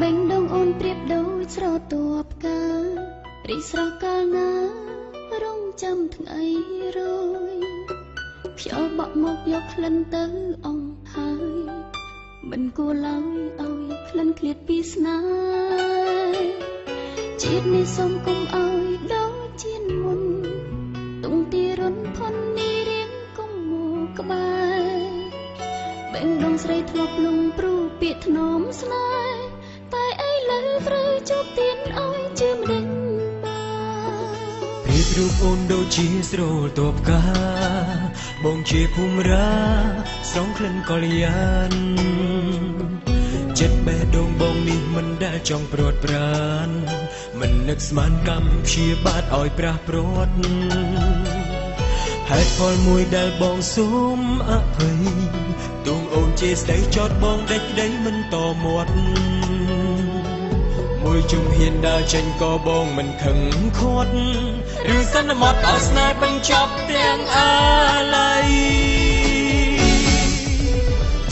បេងដងអូនប្រៀបដូចស្រទាប់ការីស្រស់កាលណារងចាំថ្ងៃរយខ្យល់បក់មកយកក្លិនទៅអង្ហើយមិនគួរឡើយឲ្យក្លិនឃ្លាតពីស្នេហ៍ជាតិនេះសូមគុំឲ្យដូចជាមុនទុំទីរុនផុននេះរៀងគុំមកក្បែរបេងដងស្រីធ្លាប់លងព្រោះពាក្យថ្នមស្នេហ៍តែឥឡូវត្រូវជួបទៀនឲ្យជឿមិនដេញប្រៀបរូបអូនដូចជាស្រទាប់កាបងជាភូមិរាស្រង់ក្លិនកល្យានចិត្តបេះដូងបងនេះមិនដែលចង់ព្រាត់ប្រានមិននឹកស្មានកម្មព្យាបាទឲ្យប្រះព្រាត់ហេតុផលមួយដែលបងសូមអភ័យទូងអូនជាស្ដីចោតបងដេចក្ដីមិនតមាត់មួយជុំហ៊ានដើរចេញក៏បងមិនខឹងខាត់ឬសន្មត់ឲ្យស្នេហ៍បញ្ចប់ទាំងអាឡ័យ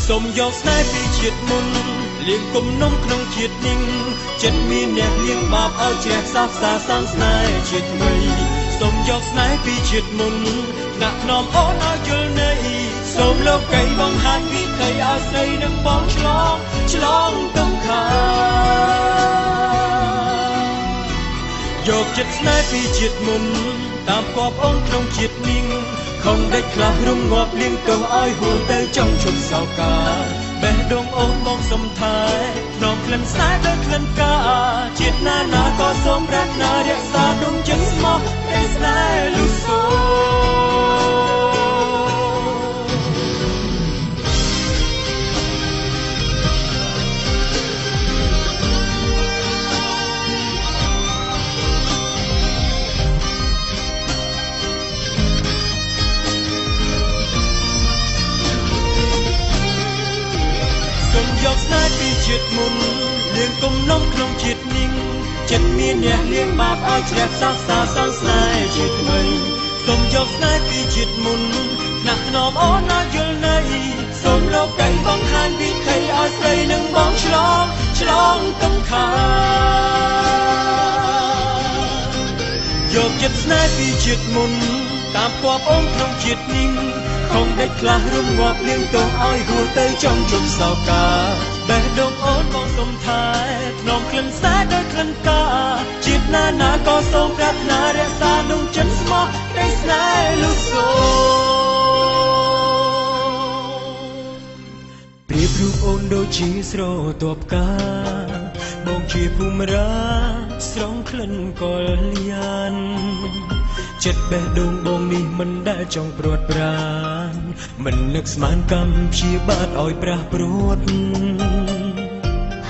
សូមយកស្នេហ៍ពីជាតិមុនលៀងគុំនំក្នុងជាតិនេះចិត្តមានអ្នកលៀងបាបឲ្យជ្រះសោកសាសងស្នេហ៍ជាតិថ្មីសូមយកស្នេហ៍ពីជាតិមុនថ្នាក់ថ្នមអូនឲ្យយល់ន័យសូមលោកីបងហាញវិថីឲ្យស្រីនឹងបងឆ្លងទំខាយកចិត្តស្នេហ៍ពីជាតិមុនតាមគប់អូនក្នុងជាតិនេះខំដេចខ្លះរំងាប់លៀងទៅឲ្យហួរទៅចង់ឈប់សោកាបេះដូងអូនបងសំថែភ្នំក្លិនស្នេហ៍ដោយក្លិនកាជាតិណាណាក៏សូមប្រាថ្នារក្សាដួងចិត្តស្មោះតែស្នេហ៍លុះសូយកស្នេហ៍ពីជាតិមុនលៀងគុំនំក្នុងជាតិនេះចិត្តមានអ្នកលៀងបាបឲ្យជ្រះសោកសាសងស្នេហ៍ជាតិថ្មីសូមយកស្នេហ៍ពីជាតិមុនថ្នាក់ថ្នមអូនឲ្យយល់ន័យសូមលោកីបងហាញវិថីឲ្យស្រីនឹងបងឆ្លងទំខាយកចិត្តស្នេហ៍ពីជាតិមុនតាមគប់អូនក្នុងជាតិនេះខំដេចខ្លះរំងាប់លៀងទោះឲ្យហួរទៅចង់ជប់សោកាបេះដូងអូនបងសុំថែភ្នំក្លិនស្នេហ៍ដោយក្លិនកាជាតិណាណាក៏សូមប្រាថ្នារក្សាដួងចិត្តស្មោះតែស្នេហ៍លុះសូប្រៀបរូបអូនដូចជាស្រទាប់កាបងជាភូមិរាស្រង់ក្លិនកល្យានចិត្តបេះដូងបងនេះមិនដែលចង់ព្រាត់ប្រានមិននឹកស្មានកម្មព្យាបាទឲ្យប្រះព្រួត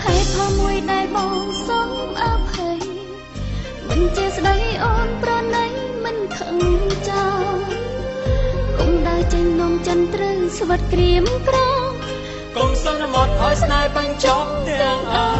ហេតុផលមួយដែលបងសូមអភ័យមិនជាស្ដីអូនប្រណីមិនខឹងចោលគុំដើរចេញនំចិនត្រូវស្វិតក្រៀមក្រងគុំសន្មត់ឲ្យស្នេហ៍បញ្ចប់ទាំងអ